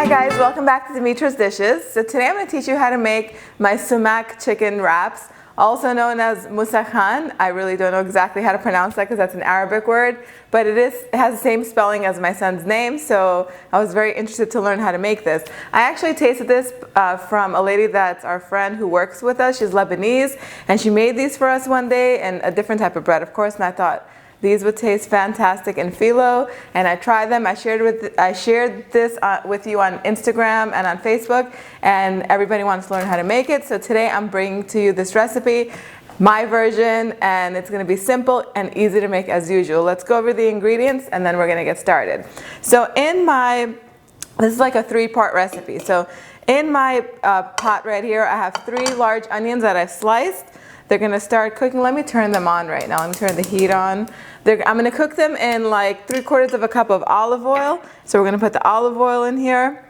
guys, welcome back to Dimitra's Dishes. So today I'm going to teach you how to make my sumac chicken wraps, also known as Musakhan. I really don't know exactly how to pronounce that because that's an Arabic word, but it has the same spelling as my son's name, so I was very interested to learn how to make this. I actually tasted this from a lady that's our friend who works with us. She's Lebanese, and she made these for us one day, and a different type of bread, of course, and I thought these would taste fantastic in phyllo, and I tried them. I shared this with you on Instagram and on Facebook, and everybody wants to learn how to make it. So today I'm bringing to you this recipe, my version, and it's going to be simple and easy to make as usual. Let's go over the ingredients and then we're going to get started. So this is like a 3-part recipe. So in my pot right here, I have 3 large onions that I've sliced. They're going to start cooking. Let me turn them on right now. Let me turn the heat on. I'm going to cook them in like 3/4 of a cup of olive oil. So we're going to put the olive oil in here.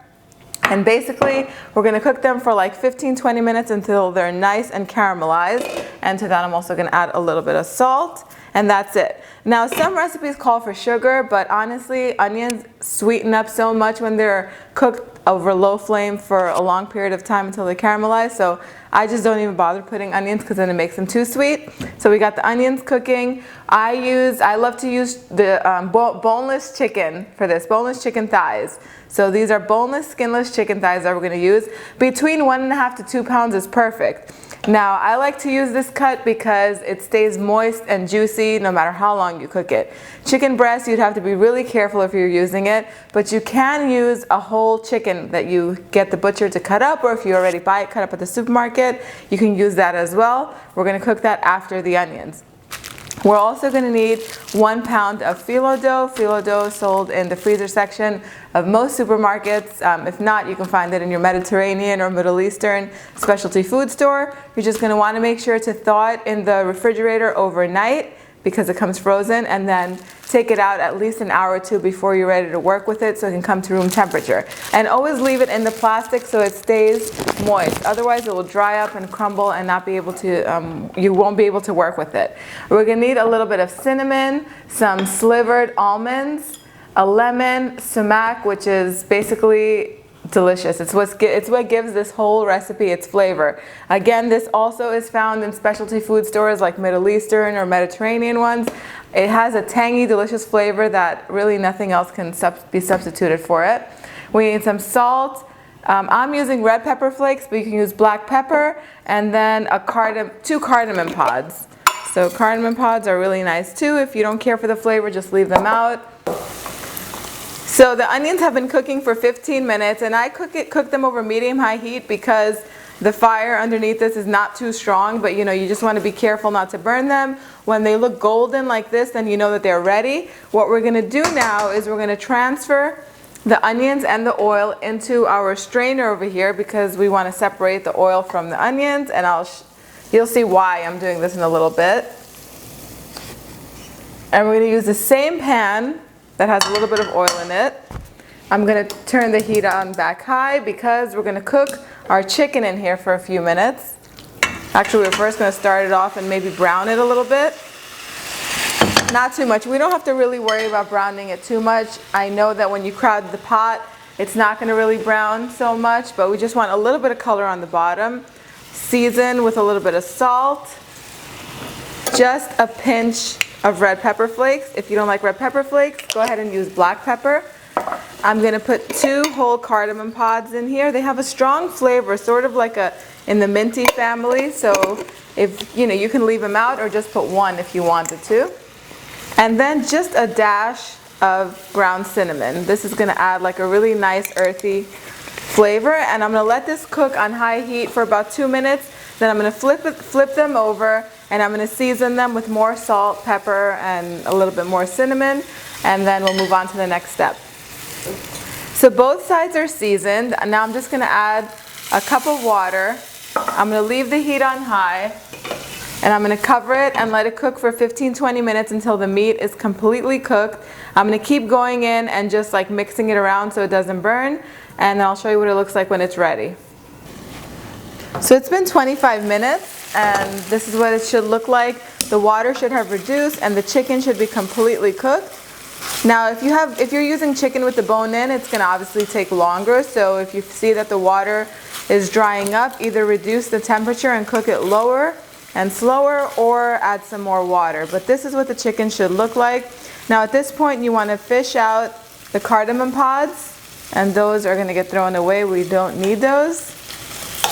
And basically, we're going to cook them for like 15-20 minutes until they're nice and caramelized. And to that, I'm also going to add a little bit of salt. And that's it. Now, some recipes call for sugar, but honestly, onions sweeten up so much when they're cooked over low flame for a long period of time until they caramelize. So I just don't even bother putting onions because then it makes them too sweet. So we got the onions cooking. I love to use the boneless chicken for this, boneless chicken thighs. So these are boneless, skinless chicken thighs that we're going to use. Between 1.5 to 2 pounds is perfect. Now, I like to use this cut because it stays moist and juicy no matter how long you cook it. Chicken breast, you'd have to be really careful if you're using it, but you can use a whole chicken that you get the butcher to cut up, or if you already buy it cut up at the supermarket, you can use that as well. We're going to cook that after the onions. We're also going to need 1 pound of phyllo dough. Phyllo dough is sold in the freezer section of most supermarkets. If not, you can find it in your Mediterranean or Middle Eastern specialty food store. You're just going to want to make sure to thaw it in the refrigerator overnight because it comes frozen, and then take it out at least an hour or 2 before you're ready to work with it so it can come to room temperature. And always leave it in the plastic so it stays moist. Otherwise it will dry up and crumble and not be able to, you won't be able to work with it. We're going to need a little bit of cinnamon, some slivered almonds, a lemon, sumac, which is basically delicious. It's what gives this whole recipe its flavor. Again, this also is found in specialty food stores like Middle Eastern or Mediterranean ones. It has a tangy, delicious flavor that really nothing else can be substituted for it. We need some salt. I'm using red pepper flakes, but you can use black pepper, and then 2 cardamom pods. So cardamom pods are really nice too. If you don't care for the flavor, just leave them out. So the onions have been cooking for 15 minutes, and I cook them over medium-high heat because the fire underneath this is not too strong, but you just want to be careful not to burn them. When they look golden like this, then you know that they're ready. What we're going to do now is we're going to transfer the onions and the oil into our strainer over here because we want to separate the oil from the onions, and you'll see why I'm doing this in a little bit. And we're going to use the same pan that has a little bit of oil in it. I'm going to turn the heat on back high because we're going to cook our chicken in here for a few minutes. Actually, we're first going to start it off and maybe brown it a little bit. Not too much. We don't have to really worry about browning it too much. I know that when you crowd the pot, it's not going to really brown so much, but we just want a little bit of color on the bottom. Season with a little bit of salt. Just a pinch of red pepper flakes. If you don't like red pepper flakes, go ahead and use black pepper. I'm going to put 2 whole cardamom pods in here. They have a strong flavor, sort of like in the minty family. So if you can leave them out or just put 1 if you wanted to. And then just a dash of ground cinnamon. This is going to add like a really nice earthy flavor. And I'm going to let this cook on high heat for about 2 minutes. Then I'm going to flip them over, and I'm going to season them with more salt, pepper, and a little bit more cinnamon, and then we'll move on to the next step. So both sides are seasoned, and now I'm just going to add a cup of water. I'm going to leave the heat on high, and I'm going to cover it and let it cook for 15-20 minutes until the meat is completely cooked. I'm going to keep going in and just like mixing it around so it doesn't burn, and then I'll show you what it looks like when it's ready. So it's been 25 minutes, and this is what it should look like. The water should have reduced, and the chicken should be completely cooked. Now if you're using chicken with the bone in, it's going to obviously take longer. So if you see that the water is drying up, either reduce the temperature and cook it lower and slower, or add some more water. But this is what the chicken should look like. Now at this point you want to fish out the cardamom pods, and those are going to get thrown away. We don't need those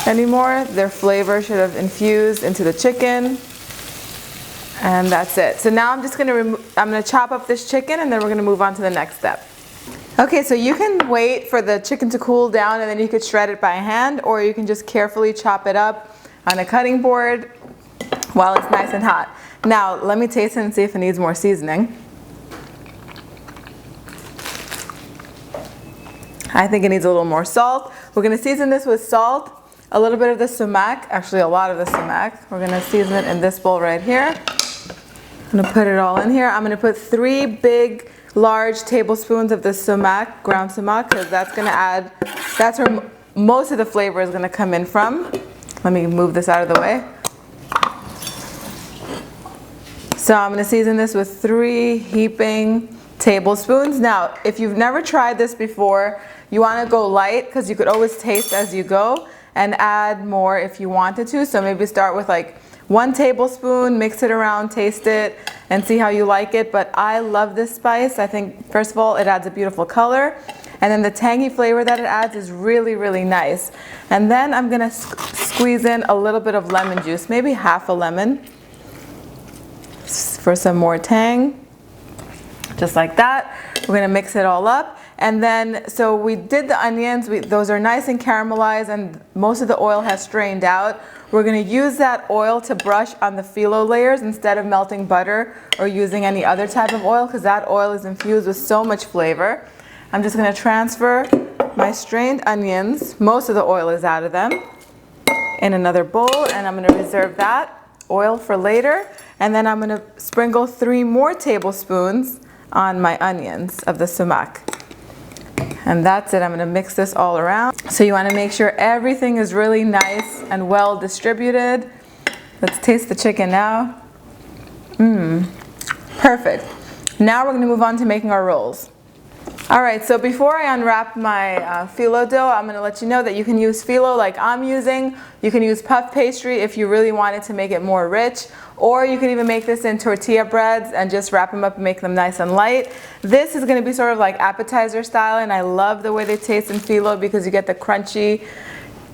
anymore. Their flavor should have infused into the chicken. And that's it. So now I'm just going to chop up this chicken, and then we're going to move on to the next step. Okay, so you can wait for the chicken to cool down, and then you could shred it by hand, or you can just carefully chop it up on a cutting board while it's nice and hot. Now let me taste it and see if it needs more seasoning. I think it needs a little more salt. We're going to season this with salt, a little bit of the sumac, actually a lot of the sumac. We're going to season it in this bowl right here. I'm going to put it all in here. I'm going to put 3 big, large tablespoons of the sumac, ground sumac, because that's going to add, that's where most of the flavor is going to come in from. Let me move this out of the way. So I'm going to season this with 3 heaping tablespoons. Now, if you've never tried this before, you want to go light, because you could always taste as you go and add more if you wanted to. So maybe start with like 1 tablespoon, mix it around, taste it, and see how you like it. But I love this spice. I think, first of all, it adds a beautiful color. And then the tangy flavor that it adds is really, really nice. And then I'm going to squeeze in a little bit of lemon juice, maybe half a lemon, for some more tang. Just like that. We're going to mix it all up. And then, so we did the onions. Those are nice and caramelized, and most of the oil has strained out. We're going to use that oil to brush on the phyllo layers instead of melting butter or using any other type of oil, because that oil is infused with so much flavor. I'm just going to transfer my strained onions, most of the oil is out of them, in another bowl, and I'm going to reserve that oil for later. And then I'm going to sprinkle 3 more tablespoons on my onions of the sumac. And that's it. I'm going to mix this all around. So you want to make sure everything is really nice and well distributed. Let's taste the chicken now. Perfect. Now we're going to move on to making our rolls. All right, so before I unwrap my phyllo dough, I'm going to let you know that you can use phyllo like I'm using. You can use puff pastry if you really wanted to make it more rich, or you can even make this in tortilla breads and just wrap them up and make them nice and light. This is going to be sort of like appetizer style, and I love the way they taste in phyllo because you get the crunchy,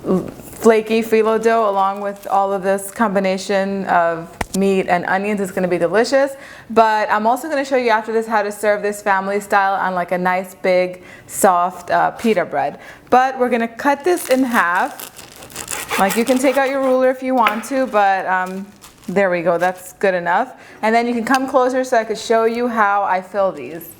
flaky phyllo dough along with all of this combination of meat and onions. Is going to be delicious. But I'm also going to show you after this how to serve this family style on like a nice big soft pita bread. But we're going to cut this in half. Like, you can take out your ruler if you want to, but there we go, that's good enough. And then you can come closer so I could show you how I fill these.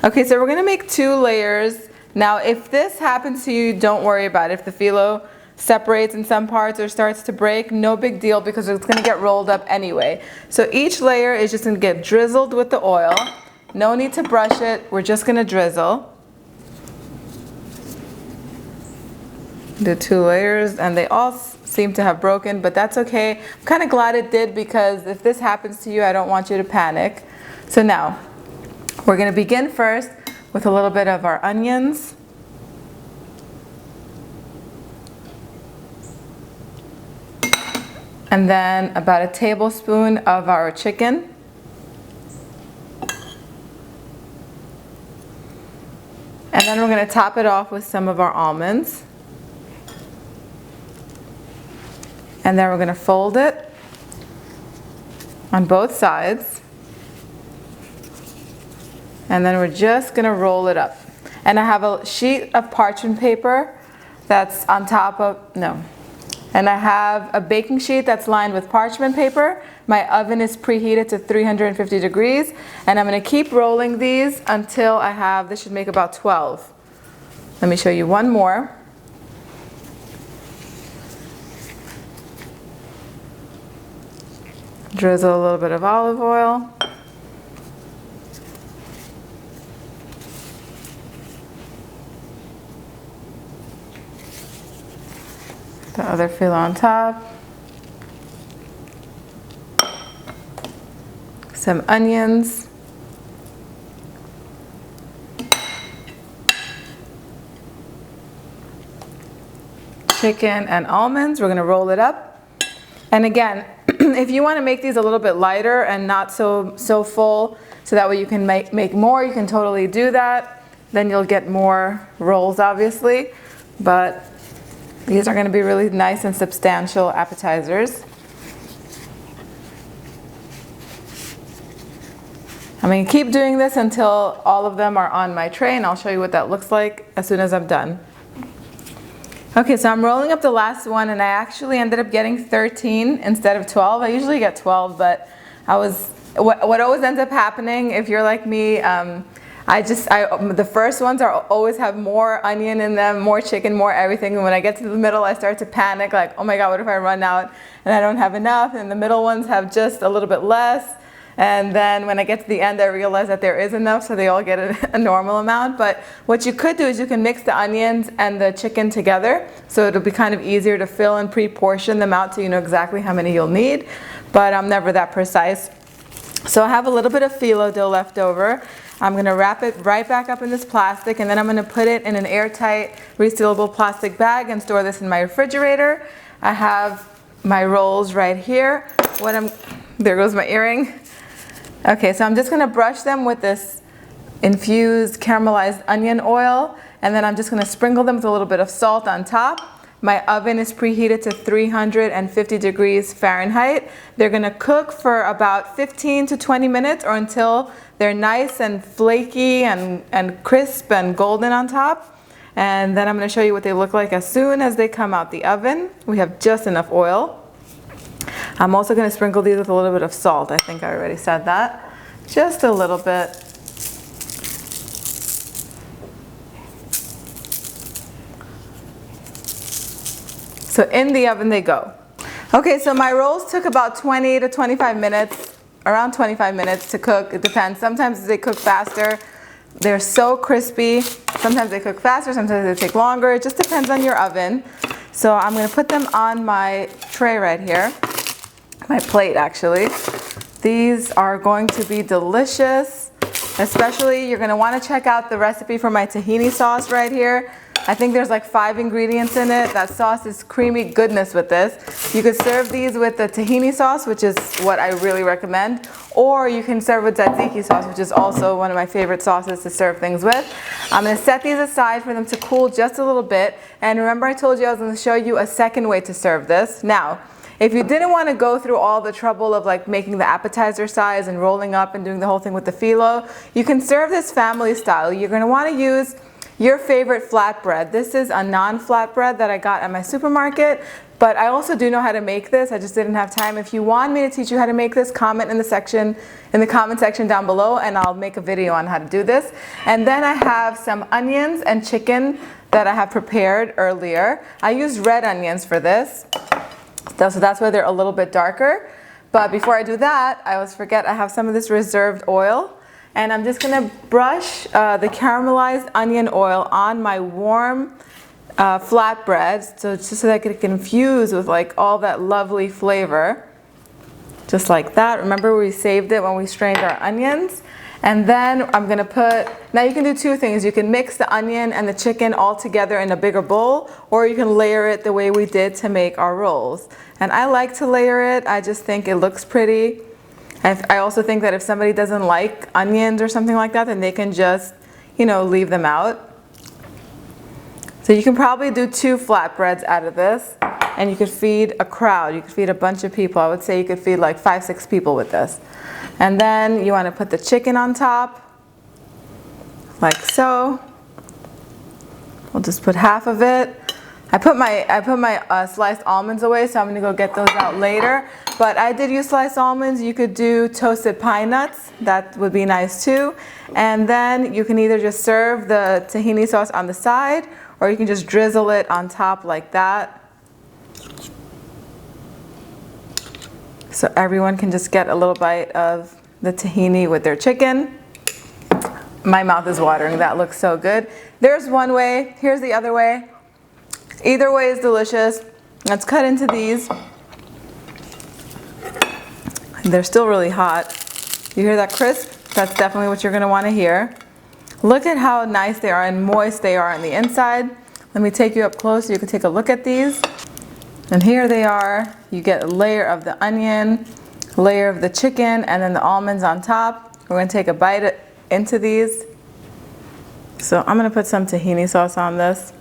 Okay, so we're going to make 2 layers. Now if this happens to you, don't worry about it. If the phyllo separates in some parts or starts to break, no big deal, because it's going to get rolled up anyway. So each layer is just going to get drizzled with the oil. No need to brush it, we're just going to drizzle. Do 2 layers, and they all seem to have broken, but that's okay. I'm kind of glad it did, because if this happens to you, I don't want you to panic. So now we're going to begin first with a little bit of our onions. And then about a tablespoon of our chicken. And then we're going to top it off with some of our almonds. And then we're going to fold it on both sides. And then we're just going to roll it up. And I have a sheet of parchment paper that's on top of, and I have a baking sheet that's lined with parchment paper. My oven is preheated to 350 degrees. And I'm going to keep rolling these until I have, this should make about 12. Let me show you one more. Drizzle a little bit of olive oil. The other phyllo on top. Some onions. chicken and almonds. We're gonna roll it up. And again, if you wanna make these a little bit lighter and not so full, so that way you can make more, you can totally do that. Then you'll get more rolls, obviously. But these are gonna be really nice and substantial appetizers. I'm gonna keep doing this until all of them are on my tray, and I'll show you what that looks like as soon as I'm done. Okay, so I'm rolling up the last one, and I actually ended up getting 13 instead of 12. I usually get 12, but what always ends up happening, if you're like me, the first ones always have more onion in them, more chicken, more everything. And when I get to the middle, I start to panic, like, oh my God, what if I run out and I don't have enough? And the middle ones have just a little bit less. And then when I get to the end, I realize that there is enough, so they all get a normal amount. But what you could do is you can mix the onions and the chicken together, so it'll be kind of easier to fill and pre-portion them out so you know exactly how many you'll need. But I'm never that precise. So I have a little bit of phyllo dough left over. I'm gonna wrap it right back up in this plastic, and then I'm gonna put it in an airtight, resealable plastic bag and store this in my refrigerator. I have my rolls right here. There goes my earring. Okay, so I'm just gonna brush them with this infused caramelized onion oil, and then I'm just gonna sprinkle them with a little bit of salt on top. My oven is preheated to 350 degrees Fahrenheit. They're gonna cook for about 15 to 20 minutes, or until they're nice and flaky and crisp and golden on top. And then I'm gonna show you what they look like as soon as they come out the oven. We have just enough oil. I'm also going to sprinkle these with a little bit of salt. I think I already said that. Just a little bit. So in the oven they go. Okay, so my rolls took about 20 to 25 minutes, around 25 minutes to cook. It depends. Sometimes they cook faster. They're so crispy. Sometimes they cook faster, sometimes they take longer. It just depends on your oven. So I'm going to put them on my tray right here. My plate, actually. These are going to be delicious. Especially, you're going to want to check out the recipe for my tahini sauce right here. I think there's like 5 ingredients in it. That sauce is creamy goodness with this. You could serve these with the tahini sauce, which is what I really recommend. Or you can serve with tzatziki sauce, which is also one of my favorite sauces to serve things with. I'm going to set these aside for them to cool just a little bit. And remember I told you I was going to show you a second way to serve this. Now, if you didn't want to go through all the trouble of like making the appetizer size and rolling up and doing the whole thing with the phyllo, you can serve this family style. You're going to want to use your favorite flatbread. This is a non-flatbread that I got at my supermarket, but I also do know how to make this. I just didn't have time. If you want me to teach you how to make this, comment in the comment section down below, and I'll make a video on how to do this. And then I have some onions and chicken that I have prepared earlier. I used red onions for this. So that's why they're a little bit darker. But before I do that, I always forget I have some of this reserved oil. And I'm just going to brush the caramelized onion oil on my warm flatbread, so just so that it can infuse with like all that lovely flavor. Just like that. Remember we saved it when we strained our onions. And then I'm going to put, now you can do 2 things. You can mix the onion and the chicken all together in a bigger bowl, or you can layer it the way we did to make our rolls. And I like to layer it. I just think it looks pretty. I also think that if somebody doesn't like onions or something like that, then they can just, leave them out. So you can probably do 2 flatbreads out of this, and you could feed a crowd. You could feed a bunch of people. I would say you could feed like 5-6 people with this. And then you want to put the chicken on top, like so. We'll just put half of it. I put my sliced almonds away, so I'm going to go get those out later. But I did use sliced almonds. You could do toasted pine nuts. That would be nice too. And then you can either just serve the tahini sauce on the side, or you can just drizzle it on top like that. So everyone can just get a little bite of the tahini with their chicken. My mouth is watering. That looks so good. There's one way. Here's the other way. Either way is delicious. Let's cut into these. They're still really hot. You hear that crisp? That's definitely what you're going to want to hear. Look at how nice they are and moist they are on the inside. Let me take you up close so you can take a look at these. And here they are. You get a layer of the onion, a layer of the chicken, and then the almonds on top. We're gonna take a bite into these. So I'm gonna put some tahini sauce on this.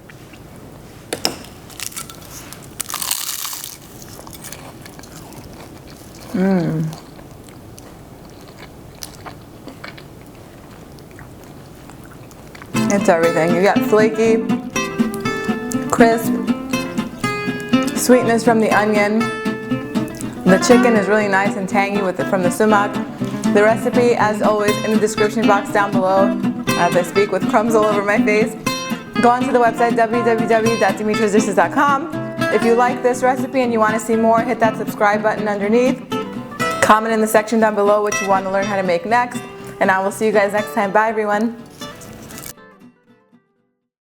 It's everything. You got flaky, crisp, sweetness from the onion. The chicken is really nice and tangy from the sumac. The recipe, as always, in the description box down below, as I speak with crumbs all over my face. Go onto the website www.dimitrasdishes.com. If you like this recipe and you want to see more, hit that subscribe button underneath. Comment in the section down below what you want to learn how to make next. And I will see you guys next time. Bye, everyone.